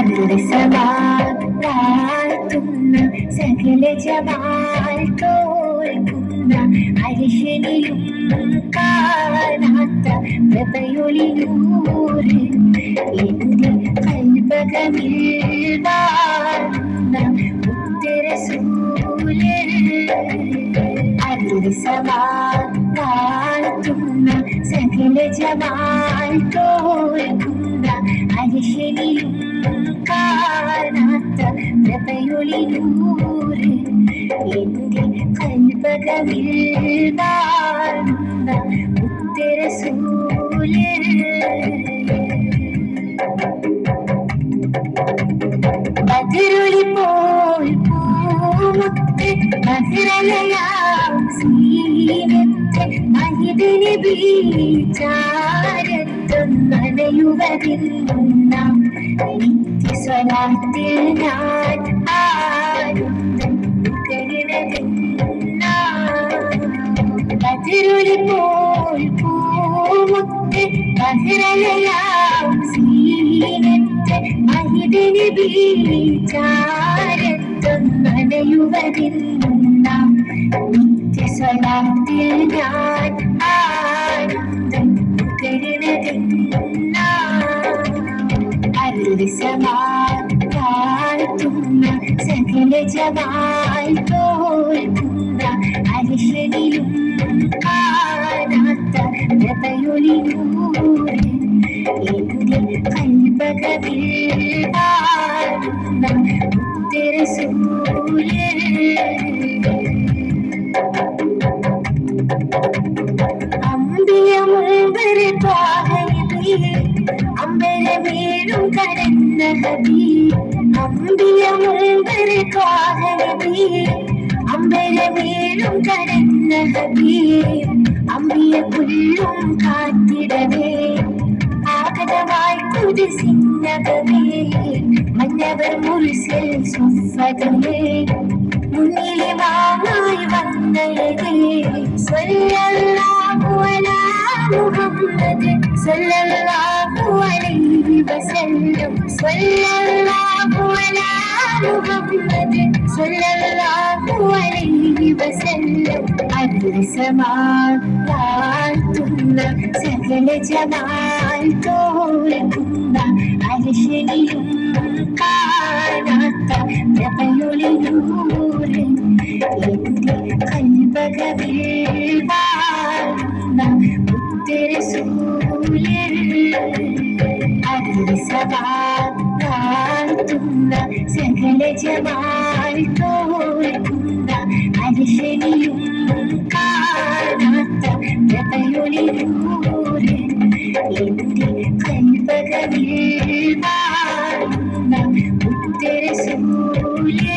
അവരുടെ സമാധാത്തുന്ന സകല ജമാൽ തോൽക്കുന്ന അരിശനിലും കാണാത്ത പ്രഭയൊളിയൂറ് എന്റെ കൽപകമിൽ വാഴുന്ന ഉത്തരസൂര്യ അവരുടെ സമാധാത്തുന്ന സകല ജമാൽ തോൽക്കുന്ന അരിശനിലും കാണാത്ത പ്രഭയൊളിയൂറ് എന്റെ കൽപകമിൽ വാഴുന്ന ഉത്തരസൂര്യ ബദറുളി പോൽ പൂമുത്ത് ബദറലയാം സീനത്തെ മഹിദ് നബി ചാരത്തും നനയുവതിന്ന നിത്യസ്വലാത്തിൽ ഞാൻ ആനന്ദം നുകരുന്നതിന്ന ബദറുളി പോൽ പൂമുത്ത് ബദറലയാം സീനത്തെ മഹിദ് നബി ചാരത്തും നനയുവതിന്ന നിത്യസ്വലാത്തിൽ ഞാൻ ആനന്ദം നുകരുന്നതിന്ന അവരുടെ സമാധാത്തുന്ന സകല ജമാൽ തോൽക്കുന്ന അരിശനിലും കാണാത്ത പ്രഭയൊളിയൂറ് എന്റെ കൽപകമിൽ വാഴുന്ന ഉത്തരസൂര്യ അമ്പിയമൂവരെ പാഹനബി അമ്പരമേഴും കടന്ന ഹബി അമ്പിയമൂവരെ പാഹനബി അമ്പരമേഴും കടന്ന ഹബി അമ്പിയ പുല്ലും കാത്തിടവേ ആഗതമായി കുതിസിന്നകമേ മന്നവർ മുറിസിൽ സുഫതമേ മുന്നിലെ മാമായി വന്നയതേ സ്വല്ലല്ലാഹു അലാ മുഹമ്മദ് സ്വല്ലല്ലാഹു അലൈഹി വസല്ലം സ്വല്ലല്ലാഹു അലാ മുഹമ്മദ് സ്വല്ലല്ലാഹു അലൈഹി വസല്ലം അവരുടെ സമാധാത്തുന്ന സകല ജമാൽ തോൽക്കുന്ന അരിശനിലും കാണാത്ത പ്രഭയൊളിയൂറ് എന്റെ കൽപകമിൽ വാഴുന്ന ഉത്തരസൂര്യ അവരുടെ സമാധാത്തുന്ന സകല ജമാൽ തോൽക്കുന്ന അരിശനിലും കാണാത്ത പ്രഭയൊളിയൂറ് എന്റെ കൽപകമിൽ വാഴുന്ന ഉത്തരസൂര്യ